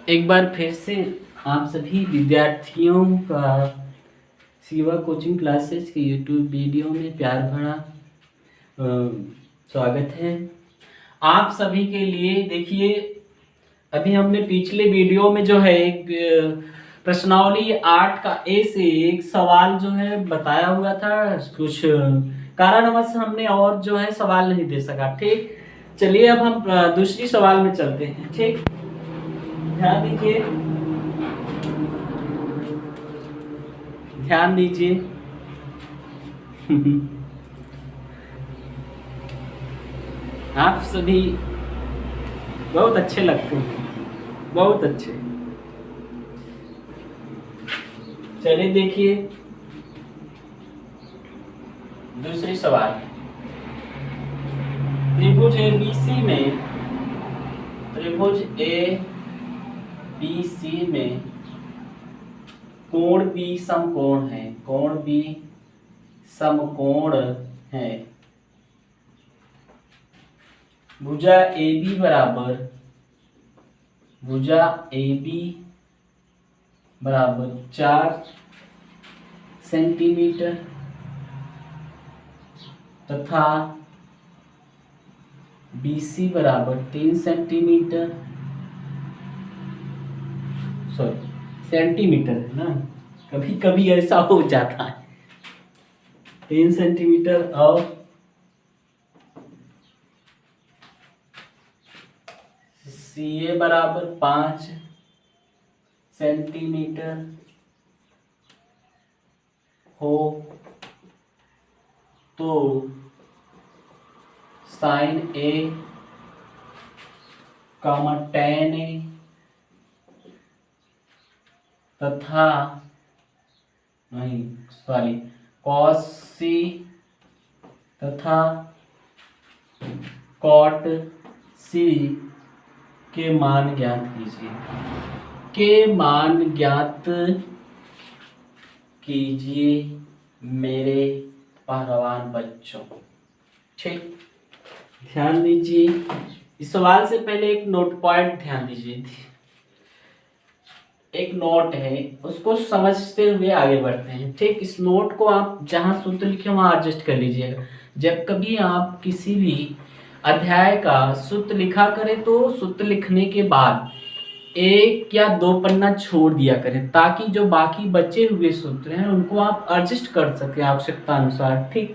एक बार फिर से आप सभी विद्यार्थियों का शिवा कोचिंग क्लासेस के यूट्यूब वीडियो में प्यार भरा स्वागत है। आप सभी के लिए देखिए, अभी हमने पिछले वीडियो में जो है एक प्रश्नावली 8 का ए से एक सवाल जो है बताया हुआ था। कुछ कारणवश हमने और जो है सवाल नहीं दे सका। ठीक, चलिए अब हम दूसरी सवाल में चलते हैं। ठीक, ध्यान दीजिए, ध्यान दीजिए। आप सभी बहुत अच्छे लगते हैं, बहुत अच्छे। चलिए देखिए दूसरी सवाल। त्रिभुज ABC में, त्रिभुज ABC में कोण B समकोण है, कोण B समकोण है। भुजा AB बराबर, भुजा AB बराबर 4 सेंटीमीटर तथा BC बराबर 3 सेंटीमीटर, सॉरी सेंटीमीटर है ना, कभी कभी ऐसा हो जाता है। 3 सेंटीमीटर और CA बराबर 5 सेंटीमीटर हो तो sine A comma tan A तथा नहीं सॉरी cos C तथा cot C के मान ज्ञात कीजिए, के मान ज्ञात कीजिए मेरे पहलवान बच्चों। ठीक, ध्यान दीजिए। इस सवाल से पहले एक नोट पॉइंट ध्यान दीजिए। एक नोट है, उसको समझते हुए आगे बढ़ते हैं। ठीक, इस नोट को आप जहां सूत्र लिखे वहां एडजस्ट कर लीजिएगा। जब कभी आप किसी भी अध्याय का सूत्र लिखा करें तो सूत्र लिखने के बाद 1 या 2 पन्ना छोड़ दिया करें, ताकि जो बाकी बचे हुए सूत्र हैं उनको आप एडजस्ट कर सकें आवश्यकता अनुसार। ठीक,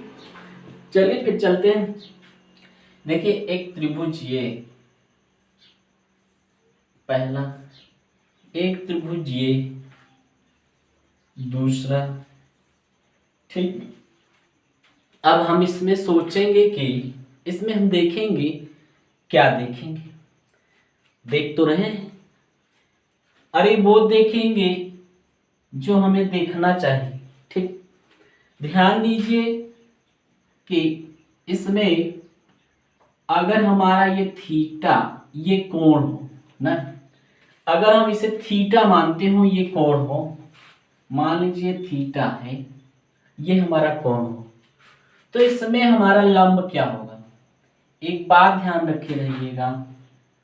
चलिए फिर चलते हैं। देखिए एक त्रिभुज, ये पहला, एक त्रिभुज ये दूसरा। ठीक, अब हम इसमें सोचेंगे कि इसमें हम देखेंगे, क्या देखेंगे, देख तो रहे हैं, अरे वो देखेंगे जो हमें देखना चाहिए। ठीक, ध्यान दीजिए कि इसमें अगर हमारा ये थीटा, ये कोण हो ना, अगर हम इसे थीटा मानते हो, ये कोण हो, मान लीजिए थीटा है, ये हमारा कोण हो, तो इसमें हमारा लंब क्या होगा। एक बात ध्यान रखे रहिएगा,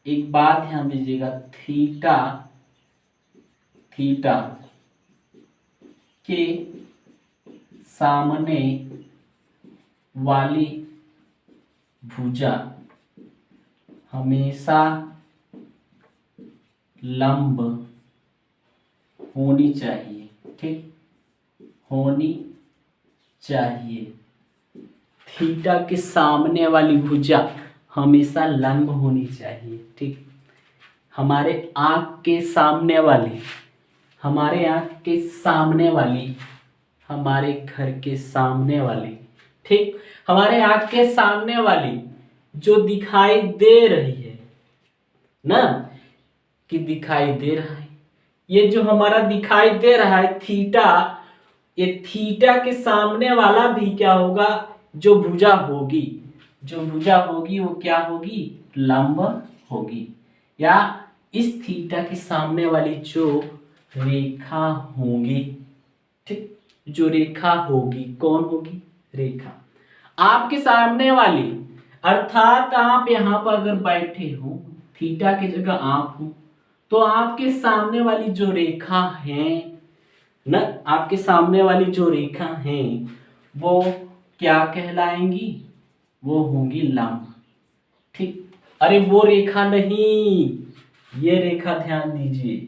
एक बात ध्यान दीजिएगा, थीटा, थीटा के सामने वाली भुजा हमेशा लंब होनी चाहिए। ठीक, होनी चाहिए। थीटा के सामने वाली भुजा हमेशा लंब होनी चाहिए। ठीक, हमारे आँख के सामने वाली, हमारे आँख के सामने वाली, हमारे घर के सामने वाली, ठीक, हमारे आँख के सामने वाली जो दिखाई दे रही है ना, कि दिखाई दे रहा है, ये जो हमारा दिखाई दे रहा है थीटा, ये थीटा के सामने वाला भी क्या होगा, जो भुजा होगी, जो भुजा होगी वो क्या होगी, लंब होगी। या इस थीटा के सामने वाली जो रेखा होगी, ठीक, जो रेखा होगी, कौन होगी, रेखा आपके सामने वाली, अर्थात आप यहाँ पर अगर बैठे हो, थीटा की जगह आप हो, तो आपके सामने वाली जो रेखा है ना, आपके सामने वाली जो रेखा है वो क्या कहलाएंगी? वो होंगी लंब। ठीक, अरे वो रेखा नहीं, ये रेखा ध्यान दीजिए,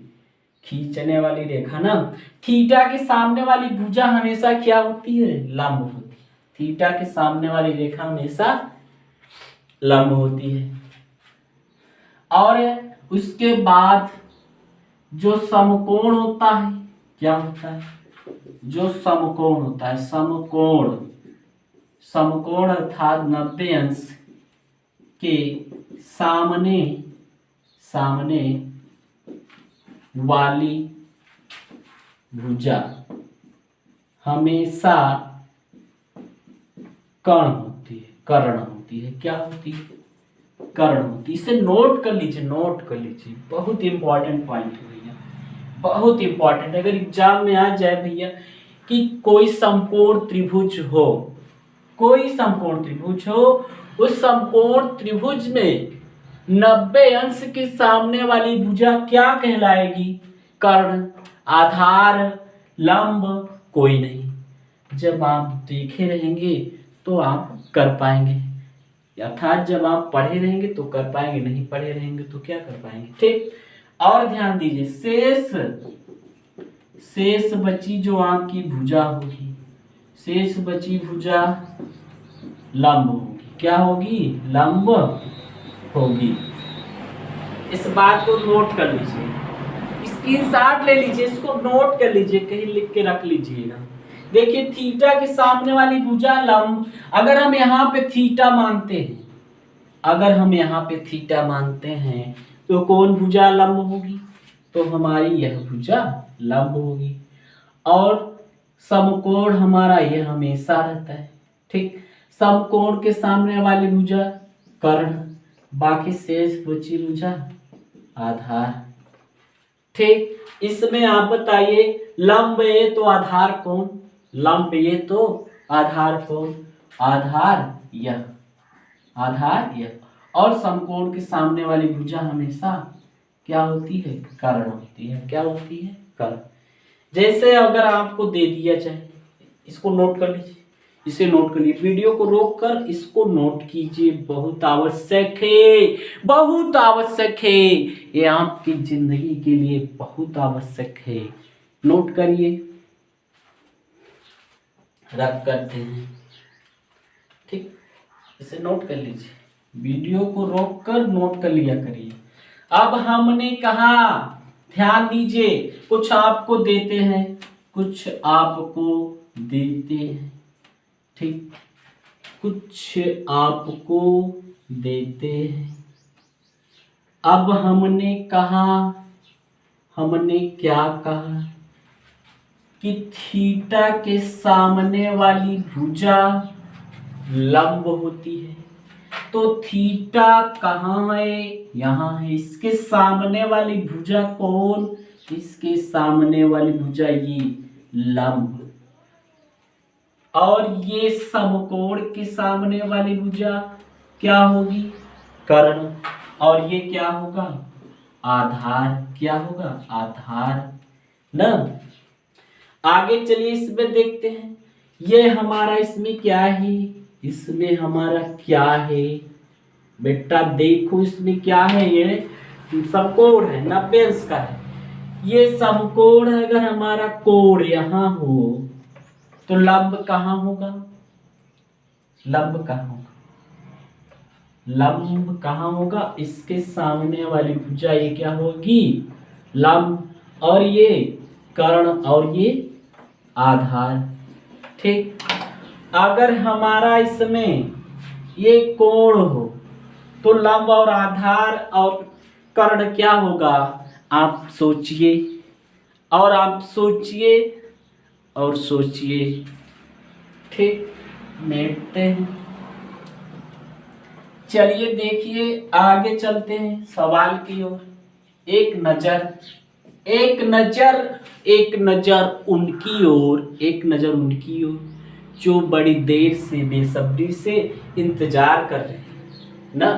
खींचने वाली रेखा ना। थीटा के सामने वाली भुजा हमेशा क्या होती है? लंब होती है। थीटा के सामने वाली रेखा हमेशा लंब होती है। और उसके बाद जो समकोण होता है, क्या होता है? जो समकोण होता है, समकोण, समकोण अर्थात 90 अंश के सामने सामने वाली भुजा हमेशा कर्ण होती है, कर्ण होती है। क्या होती है? कर्ण होती है। इसे नोट कर लीजिए, नोट कर लीजिए, बहुत इंपॉर्टेंट पॉइंट है भैया, बहुत इंपॉर्टेंट। अगर एग्जाम में आ जाए भैया कि कोई समकोण त्रिभुज हो, कोई समकोण त्रिभुज हो, उस समकोण त्रिभुज में 90 अंश के सामने वाली भुजा क्या कहलाएगी? कर्ण। आधार, लंब कोई नहीं। जब आप देखे रहेंगे तो आप कर पाएंगे, अर्थात जब आप पढ़े रहेंगे तो कर पाएंगे, नहीं पढ़े रहेंगे तो क्या कर पाएंगे। ठीक, और ध्यान दीजिए, शेष बची जो आपकी भुजा होगी, शेष बची भुजा लंब होगी। क्या होगी? लंब होगी। इस बात को नोट कर लीजिए, स्क्रीनशॉट ले लीजिए, इसको नोट कर लीजिए, कहीं लिख के रख लीजिएगा। देखिए थीटा के सामने वाली भुजा लंब, अगर हम यहाँ पे थीटा मानते हैं, अगर हम यहाँ पे थीटा मानते हैं तो कौन भुजा लंब होगी? तो हमारी यह भुजा लंब होगी। और समकोण हमारा यह हमेशा रहता है। ठीक, समकोण के सामने वाली भुजा कर्ण, बाकी शेष बची भुजा आधार। ठीक, इसमें आप बताइए लंब ये तो आधार कौन? लंब ये तो आधार कौन? आधार यह, आधार यह। और समकोण के सामने वाली भुजा हमेशा क्या होती है? कर्ण होती है। क्या होती है? कर्ण। जैसे अगर आपको दे दिया जाए, इसको नोट कर लीजिए, इसे नोट कर लीजिए, वीडियो को रोक कर इसको नोट कीजिए, बहुत आवश्यक है, बहुत आवश्यक है, ये आपकी जिंदगी के लिए बहुत आवश्यक है। नोट करिए, रख करते हैं। ठीक, इसे नोट कर लीजिए, वीडियो को रोक कर नोट कर लिया करिए। अब हमने कहा, ध्यान दीजिए, कुछ आपको देते हैं, कुछ आपको देते हैं। ठीक, कुछ आपको देते हैं। अब हमने कहा, हमने क्या कहा कि थीटा के सामने वाली भुजा लंब होती है। तो थीटा कहाँ है? यहाँ है। इसके सामने वाली भुजा कौन? इसके सामने वाली भुजा ये लंब। और ये समकोण के सामने वाली भुजा क्या होगी? कर्ण। और ये क्या होगा? आधार। क्या होगा? आधार ना। आगे चलिए इसमें देखते हैं, ये हमारा इसमें क्या है? इसमें हमारा क्या है बेटा? देखो इसमें क्या है, ये समकोण है, 90 अंश का है। ये समकोण अगर हमारा कोण यहाँ हो तो लंब कहाँ होगा? लंब कहाँ होगा? लंब कहाँ होगा? इसके सामने वाली भुजा ये क्या होगी? लंब। और ये कर्ण और ये आधार। ठीक, अगर हमारा इसमें ये कोण हो तो लंब और आधार और कर्ण क्या होगा? आप सोचिए, और आप सोचिए और सोचिए। ठीक, बैठते हैं। चलिए देखिए, आगे चलते हैं सवाल की ओर। एक नजर, एक नजर, एक नजर उनकी ओर, एक नजर उनकी ओर जो बड़ी देर से बेसब्री से इंतजार कर रहे हैं ना।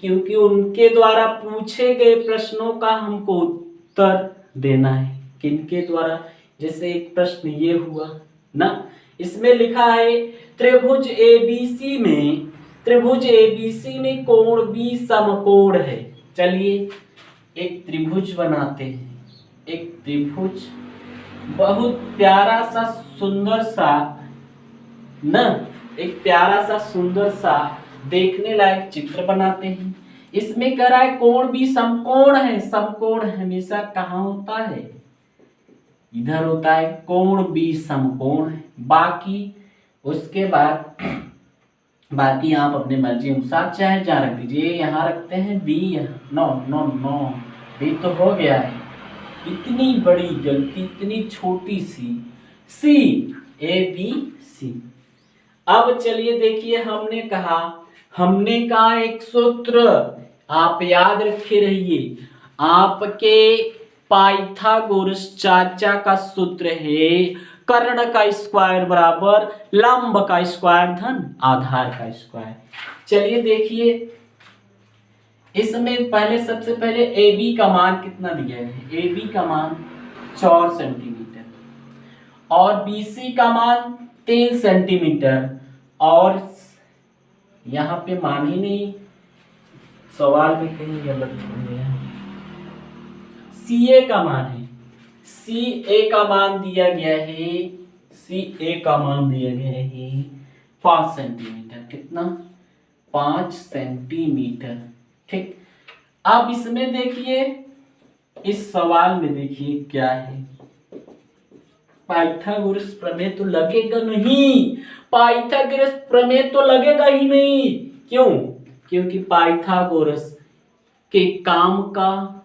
क्योंकि उनके द्वारा पूछे गए प्रश्नों का हमको उत्तर देना है। किनके द्वारा? जैसे एक प्रश्न ये हुआ ना, इसमें लिखा है त्रिभुज एबीसी में कोण बी समकोण है। चलिए एक त्रिभुज बनाते हैं। एक त्रिभुज बहुत प्यारा सा सुंदर सा ना, एक प्यारा सा सुंदर सा देखने लायक चित्र बनाते हैं। इसमें कह रहा है कोण भी समकोण है। समकोण हमेशा कहाँ होता है? इधर होता है। कोण भी समकोण है। बाकी उसके बाद बाकी आप अपने मर्जी अनुसार चाहे जहाँ रख दीजिए। यहाँ रखते हैं B, no no no, B तो हो गया है। इतनी बड़ी गलती, इतनी छोटी सी सी, ए बी सी। अब चलिए देखिए, हमने कहा एक सूत्र आप याद रखे रहिए। आपके पाइथागोरस चाचा का सूत्र है कर्ण का स्क्वायर बराबर लंब का स्क्वायर धन आधार का स्क्वायर। चलिए देखिए, इसमें सबसे पहले ए बी का मान कितना दिया है? ए बी का मान 4 सेंटीमीटर और बी सी का मान 3 सेंटीमीटर। और यहाँ पे मान ही नहीं, सवाल में कहीं गलत हो गया। सी ए का मान है, सी ए का मान दिया गया है, सी ए का मान दिया गया है 5 सेंटीमीटर। कितना? 5 सेंटीमीटर। ठीक। अब इसमें देखिए, इस सवाल में देखिए क्या है। पाइथागोरस प्रमेय तो लगेगा नहीं, पाइथागोरस प्रमेय तो लगेगा ही नहीं। क्यों? क्योंकि पाइथागोरस के काम का,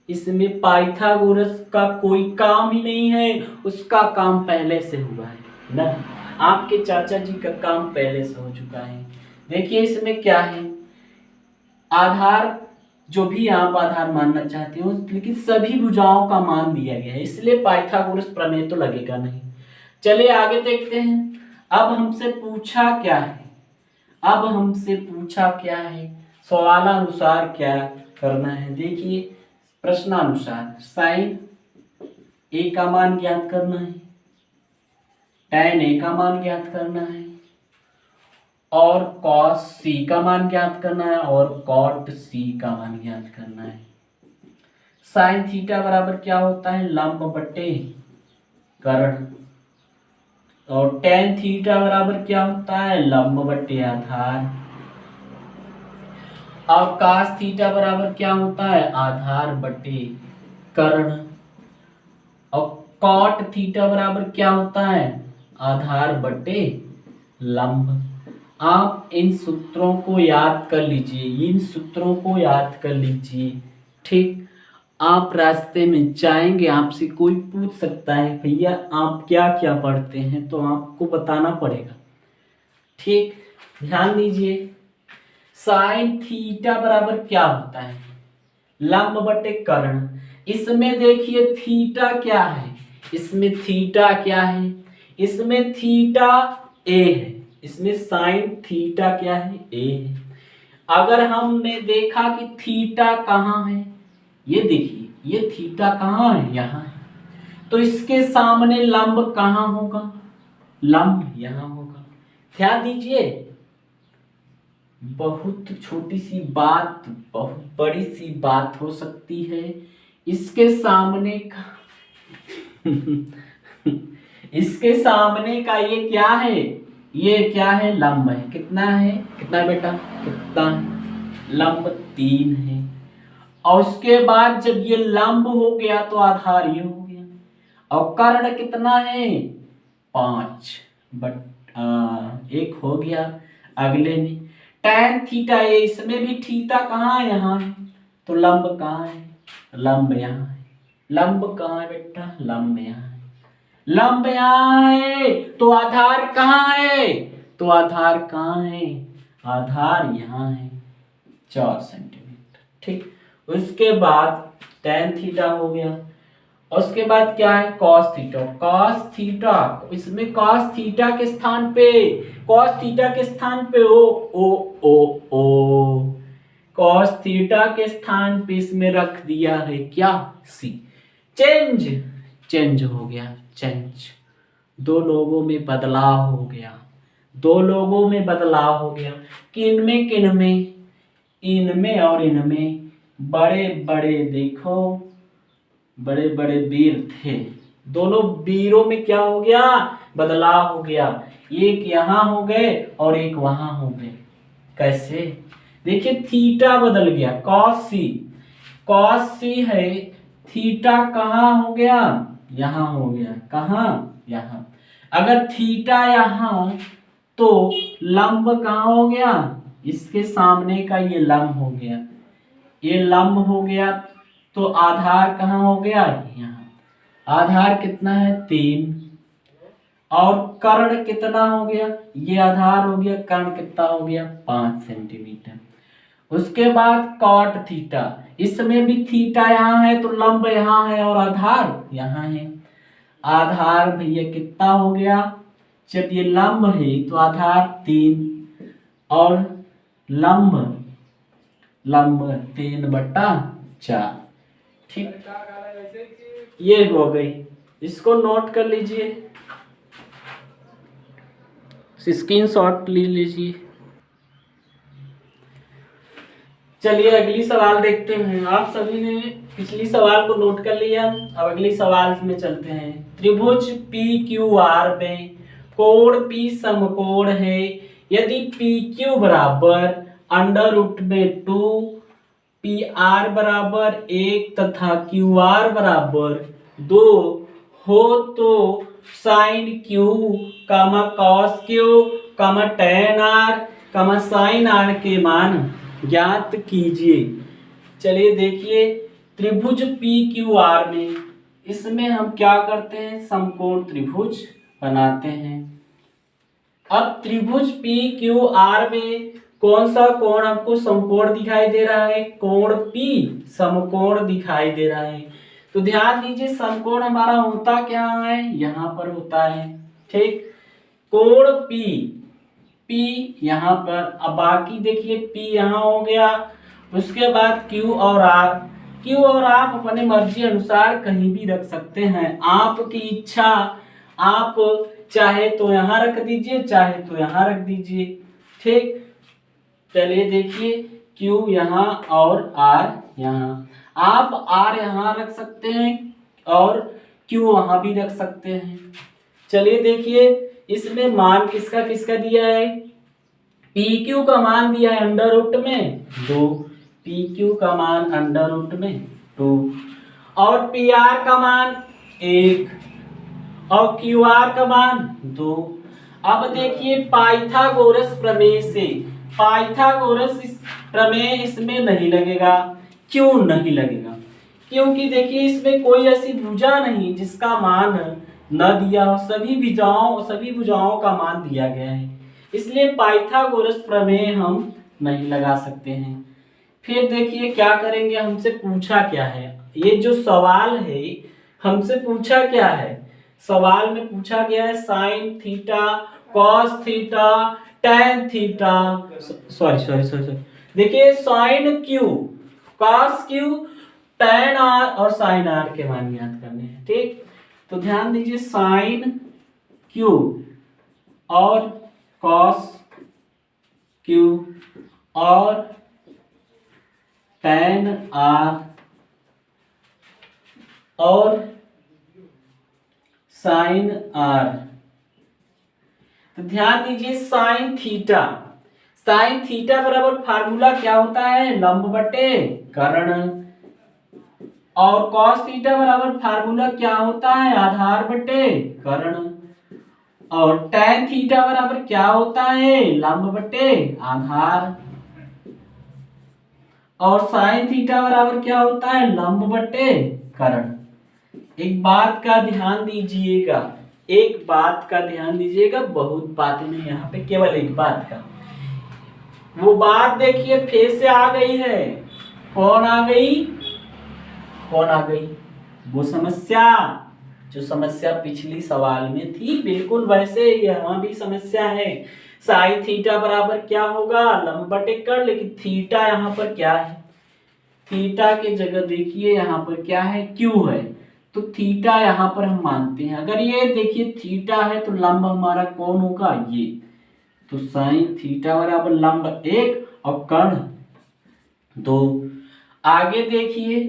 इसमें पाइथागोरस का कोई काम ही नहीं है। उसका काम पहले से हुआ है ना, आपके चाचा जी का काम पहले से हो चुका है। देखिए इसमें क्या है, आधार जो भी आप आधार मानना चाहते हो, लेकिन सभी भुजाओं का मान दिया गया है, इसलिए पाइथागोरस प्रमेय तो लगेगा नहीं। चलिए आगे देखते हैं। अब हमसे पूछा क्या है? सवालानुसार क्या करना है? देखिए प्रश्नानुसार साइन ए का मान ज्ञात करना है, tan ए का मान ज्ञात करना है, और cos c का मान ज्ञात करना है, और cot c का मान ज्ञात करना है। साइन थीटा बराबर क्या होता है? लंब बटे कर्ण। और tan थीटा बराबर क्या होता है? लंब बटे आधार। और cos थीटा बराबर क्या होता है? आधार बटे कर्ण। और cot थीटा बराबर क्या होता है? आधार बटे लंब। आप इन सूत्रों को याद कर लीजिए, ठीक। आप रास्ते में जाएंगे, आपसे कोई पूछ सकता है भैया आप क्या क्या पढ़ते हैं, तो आपको बताना पड़ेगा, ठीक। ध्यान दीजिए, साइन थीटा बराबर क्या होता है? लंब बटे कर्ण। इसमें देखिए थीटा क्या है? इसमें थीटा ए है। इसमें साइन थीटा क्या है? ए है। अगर हमने देखा कि थीटा कहाँ है, ये देखिए, ये थीटा कहाँ है? यहाँ है। तो इसके सामने लंब कहाँ होगा? लंब यहाँ होगा। ध्यान दीजिए, बहुत छोटी सी बात बहुत बड़ी सी बात हो सकती है। इसके सामने का इसके सामने का ये क्या है? ये क्या है? लंब है। कितना है? कितना बेटा? कितना है? लंब 3 है। और उसके बाद जब ये लंब हो गया तो आधार ये हो गया। और कर्ण कितना है? 5 बट 1 हो गया। अगले में tan थीटा ए, इसमें भी थीटा कहाँ है? यहाँ है। तो लंब कहाँ है? लंब यहाँ है। लंब कहाँ है बेटा? लंब यहाँ है। लंब यहाँ है, तो आधार कहाँ है? तो आधार कहाँ है? आधार यहाँ है 4 सेंटीमीटर, ठीक। उसके बाद tan थीटा हो गया। उसके बाद क्या है? cos theta. इसमें cos थीटा के स्थान पे ओ कॉस थीटा के स्थान पे इसमें रख दिया है क्या, सी। चेंज, चेंज हो गया, चेंज, दो लोगों में बदलाव हो गया, दो लोगों में बदलाव हो गया। किनमें किनमें, इनमें और इनमें। बड़े बड़े देखो, बड़े बड़े वीर थे, दोनों वीरों में क्या हो गया, बदलाव हो गया। एक यहां हो गए और एक वहां हो गए। कैसे, देखिए थीटा बदल गया, कॉस सी, कॉस सी है, थीटा कहाँ हो गया, यहां हो गया, कहाँ, यहां। अगर थीटा यहां तो लंब कहाँ हो गया, इसके सामने का ये लंब हो गया, ये लंब हो गया। तो आधार कहाँ हो गया, यहाँ। आधार कितना है, 3, और कर्ण कितना हो गया, ये आधार हो गया, कर्ण कितना हो गया, 5 सेंटीमीटर। उसके बाद कॉट थीटा, इसमें भी थीटा यहाँ है तो लंब यहाँ है और आधार यहाँ है। आधार भैया कितना हो गया, जब ये लंब है तो आधार 3 और लंब, लंब 3/4। ठीक, ये हो गई, इसको नोट कर लीजिए, स्क्रीनशॉट ले लीजिए। चलिए अगली सवाल देखते हैं। आप सभी ने पिछली सवाल को नोट कर लिया, अब अगली सवाल में चलते हैं। त्रिभुज पी क्यू आर में कोण पी समकोण है, यदि पी क्यू बराबर √2, पी आर बराबर 1 तथा क्यू आर बराबर 2 हो तो sine Q, cos Q, tan R, sine R के मान ज्ञात कीजिए। चलिए देखिए, त्रिभुज पी क्यू आर में, इसमें हम क्या करते हैं, समकोण त्रिभुज बनाते हैं। अब त्रिभुज पी क्यू आर में कौन सा कोण आपको समकोण दिखाई दे रहा है, कोण पी समकोण दिखाई दे रहा है। तो ध्यान दीजिए, समकोण हमारा होता क्या है, यहां पर होता है। ठीक, कोण पी, पी यहाँ पर, अब बाकी देखिए पी यहाँ हो गया, उसके बाद क्यू और आर। क्यू और आप अपने मर्जी अनुसार कहीं भी रख सकते हैं, आपकी इच्छा, आप चाहे तो यहाँ रख दीजिए, चाहे तो यहाँ रख दीजिए। ठीक, चलिए देखिए, क्यू यहाँ और आर यहाँ, आप आर यहाँ रख सकते हैं और क्यू वहां भी रख सकते हैं। चलिए देखिए, इसमें मान किसका किसका दिया है, पी क्यू का मान दिया है √2, पी क्यू का मान √2 और पी आर का मान 1 और क्यू आर का मान 2। अब देखिए पाइथागोरस प्रमेय से, पाइथागोरस प्रमेय इसमें नहीं लगेगा। क्यों नहीं लगेगा, क्योंकि देखिए इसमें कोई ऐसी भुजा नहीं जिसका मान न दिया हो, सभी भुजाओं का मान दिया गया है, इसलिए पाइथागोरस प्रमेय हम नहीं लगा सकते हैं। फिर देखिए क्या करेंगे, हमसे पूछा क्या है, ये जो सवाल है हमसे पूछा क्या है, सवाल में पूछा गया है sine theta, cos theta, tan theta, sorry देखिए sine Q, cos Q, tan R और साइन आर के मान ज्ञात करने हैं। ठीक, तो ध्यान दीजिए, साइन क्यू और कॉस क्यू और टेन आर और साइन आर। तो ध्यान दीजिए, साइन थीटा, साइन थीटा बराबर फार्मूला क्या होता है, लंब बटे कर्ण, और कॉस थीटा बराबर फार्मूला क्या होता है, आधार बटे कर्ण, और टेन थीटा बराबर क्या होता है, लंब बटे आधार, और साइन थीटा बराबर क्या होता है, लंब बटे कर्ण। एक बात का ध्यान दीजिएगा, एक बात का ध्यान दीजिएगा, बहुत बातें नहीं यहाँ पे, केवल एक बात का, वो बात देखिए फिर से आ गई है। कौन आ गई, कौन आ गई, वो समस्या, जो समस्या पिछली सवाल में थी बिल्कुल वैसे यहाँ भी समस्या है। साइन थीटा बराबर क्या होगा, लंब बटे कर्ण, लेकिन थीटा यहाँ पर क्या है, थीटा के जगह देखिए यहाँ पर क्या है, क्यू है, तो थीटा यहाँ पर हम मानते हैं। अगर ये देखिए थीटा है तो लंब हमारा कौन होगा, ये, तो साइन थीटा बराबर लंब 1 और कर्ण 2। आगे देखिए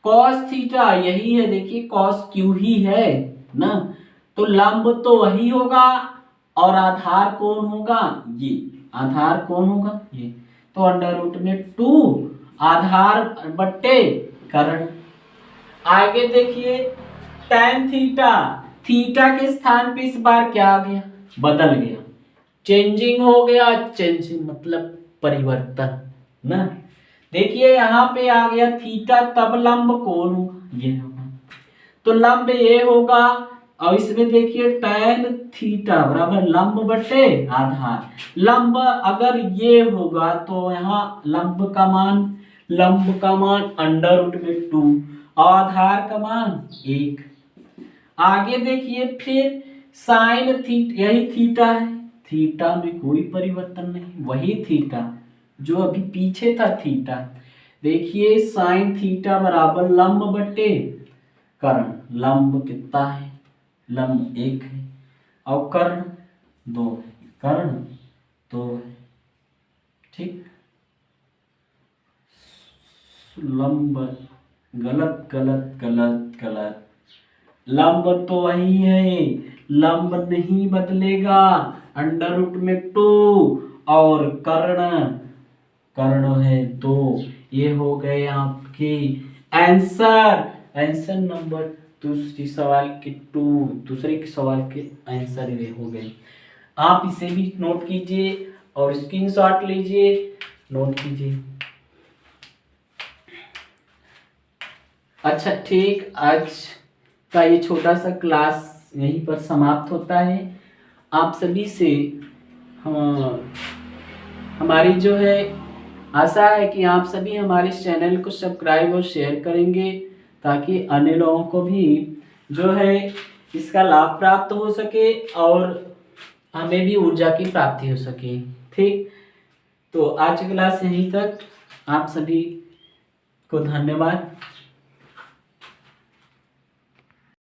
कॉस थीटा यही है, देखिए कॉस क्यू ही है ना, तो लंब तो वही होगा और आधार कौन होगा, ये आधार कौन होगा, ये, तो अंडर रूट में 2 आधार बट्टे कर्ण। आगे देखिए tan थीटा, थीटा के स्थान पे इस बार क्या आ गया, बदल गया, चेंजिंग हो गया, चेंजिंग मतलब परिवर्तन ना। देखिए यहाँ पे आ गया थीटा, तब लंब कौन होगा, ये होगा, तो लंब ये होगा। और इसमें देखिए tan थीटा बराबर लंब बटे आधार, लंब अगर ये होगा तो यहाँ लंब का मान अंडर रूट में 2 और आधार का मान 1। आगे देखिए फिर साइन थीटा, यही थीटा है, थीटा में कोई परिवर्तन नहीं, वही थीटा जो अभी पीछे था थीटा। देखिए साइन थीटा बराबर लंब बटे कर्ण, लंब कितना है, लंब 1 है और कर्ण 2 है, कर्ण 2 है, ठीक। लंब गलत गलत गलत गलत, लंब तो वही है, लंब नहीं बदलेगा, अंडर रूट में 2 और कर्ण है 2। ये हो गए आपके आंसर, आंसर नंबर दूसरे सवाल के आंसर ये हो गए। आप इसे भी नोट कीजिए और स्क्रीनशॉट लीजिए, नोट कीजिए। अच्छा ठीक, आज का ये छोटा सा क्लास यहीं पर समाप्त होता है। आप सभी से हमारी जो है आशा है कि आप सभी हमारे चैनल को सब्सक्राइब और शेयर करेंगे, ताकि अन्य लोगों को भी जो है इसका लाभ प्राप्त हो सके और हमें भी ऊर्जा की प्राप्ति हो सके, ठीक। तो आज की क्लास यहीं तक, आप सभी को धन्यवाद।